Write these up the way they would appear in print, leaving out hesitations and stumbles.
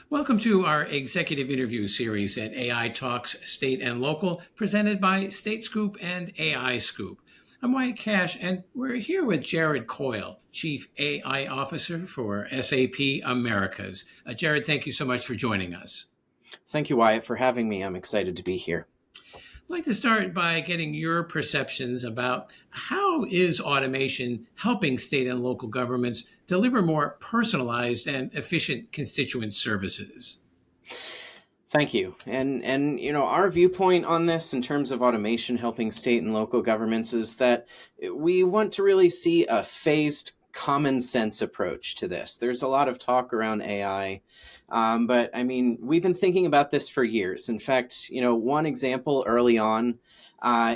Welcome to our executive interview series at AI Talks State and Local, presented by StateScoop and AI Scoop. I'm Wyatt Kash, and we're here with Jared Coyle, Chief AI Officer for SAP Americas. Jared, thank you so much for joining us. Thank you, Wyatt, for having me. I'm excited to be here. I'd like to start by getting your perceptions about how is automation helping state and local governments deliver more personalized and efficient constituent services? Thank you. And our viewpoint on this in terms of automation helping state and local governments is that we want to really see a phased common sense approach to this. There's a lot of talk around AI, but I mean, we've been thinking about this for years. In fact, one example early on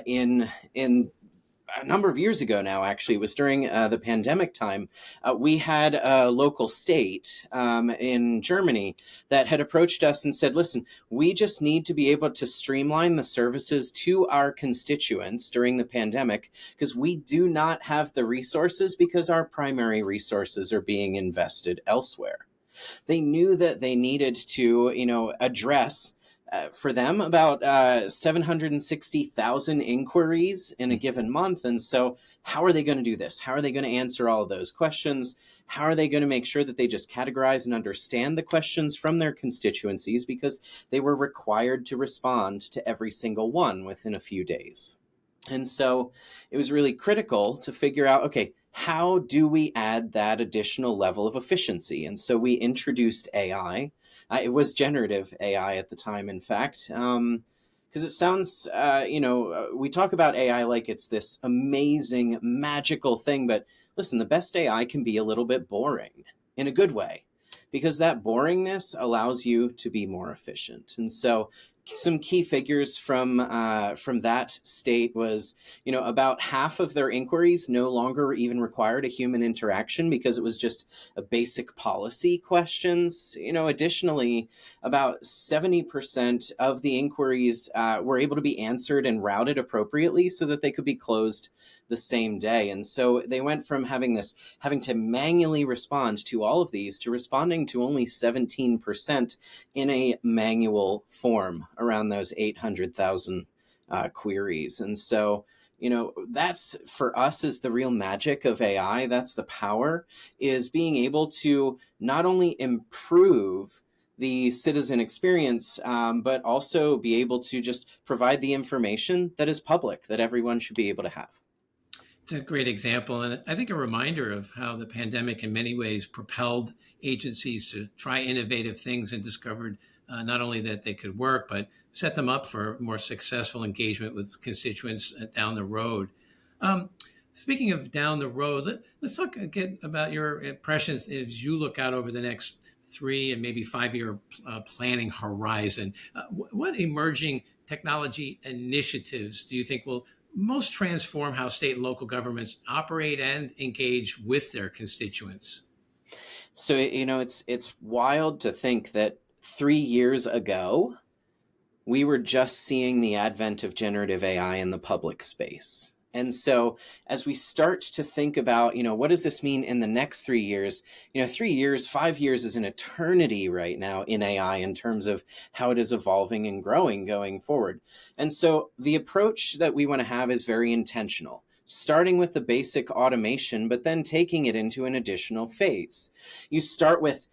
in a number of years ago now, actually, it was during the pandemic time, we had a local state in Germany that had approached us and said, listen, we just need to be able to streamline the services to our constituents during the pandemic because we do not have the resources because our primary resources are being invested elsewhere. They knew that they needed to, address for them about 760,000 inquiries in a given month. And so how are they going to do this? How are they going to answer all of those questions? How are they going to make sure that they just categorize and understand the questions from their constituencies because they were required to respond to every single one within a few days? And so it was really critical to figure out, okay, how do we add that additional level of efficiency? And so we introduced AI. It was generative AI at the time, in fact, because it sounds, we talk about AI like it's this amazing, magical thing. But listen, the best AI can be a little bit boring in a good way, because that boringness allows you to be more efficient. And so some key figures from that state was, about half of their inquiries no longer even required a human interaction because it was just a basic policy questions. Additionally, about 70% of the inquiries were able to be answered and routed appropriately so that they could be closed the same day. And so they went from having to manually respond to all of these to responding to only 17% in a manual form around those 800,000 queries. And so, that's for us is the real magic of AI. That's the power, is being able to not only improve the citizen experience, but also be able to just provide the information that is public, that everyone should be able to have. It's a great example, and I think a reminder of how the pandemic in many ways propelled agencies to try innovative things and discovered not only that they could work, but set them up for more successful engagement with constituents down the road. Speaking of down the road, let's talk again about your impressions as you look out over the next 3 and maybe 5-year planning horizon. What emerging technology initiatives do you think will most transform how state and local governments operate and engage with their constituents? So, it's wild to think that 3 years ago, we were just seeing the advent of generative AI in the public space. And so as we start to think about, what does this mean in the next 3 years? 3 years, 5 years is an eternity right now in AI in terms of how it is evolving and growing going forward. And so the approach that we want to have is very intentional, starting with the basic automation, but then taking it into an additional phase. You start with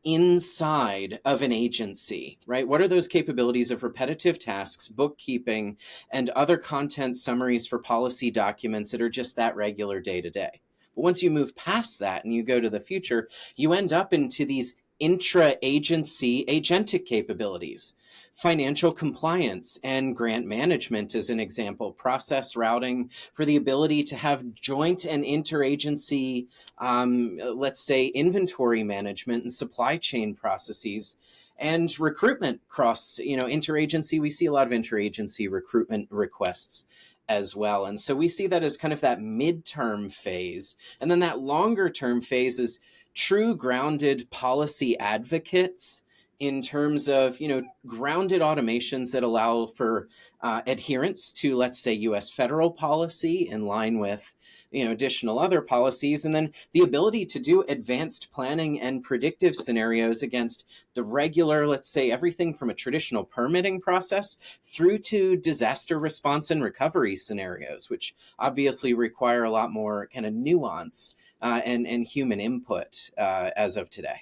inside of an agency, right? What are those capabilities of repetitive tasks, bookkeeping, and other content summaries for policy documents that are just that regular day to day? But once you move past that and you go to the future, you end up into these intra-agency agentic capabilities. Financial compliance and grant management is an example, process routing for the ability to have joint and interagency, let's say, inventory management and supply chain processes, and recruitment cross, interagency. We see a lot of interagency recruitment requests as well. And so we see that as kind of that midterm phase. And then that longer term phase is true grounded policy advocates in terms of, grounded automations that allow for adherence to, let's say, U.S. federal policy in line with, additional other policies, and then the ability to do advanced planning and predictive scenarios against the regular, let's say, everything from a traditional permitting process through to disaster response and recovery scenarios, which obviously require a lot more kind of nuance and human input as of today.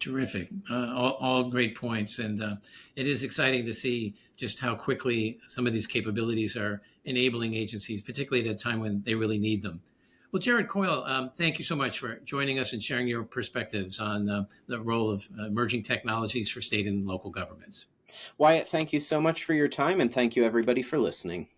Terrific. All great points. And it is exciting to see just how quickly some of these capabilities are enabling agencies, particularly at a time when they really need them. Well, Jared Coyle, thank you so much for joining us and sharing your perspectives on the role of emerging technologies for state and local governments. Wyatt, thank you so much for your time, and thank you, everybody, for listening.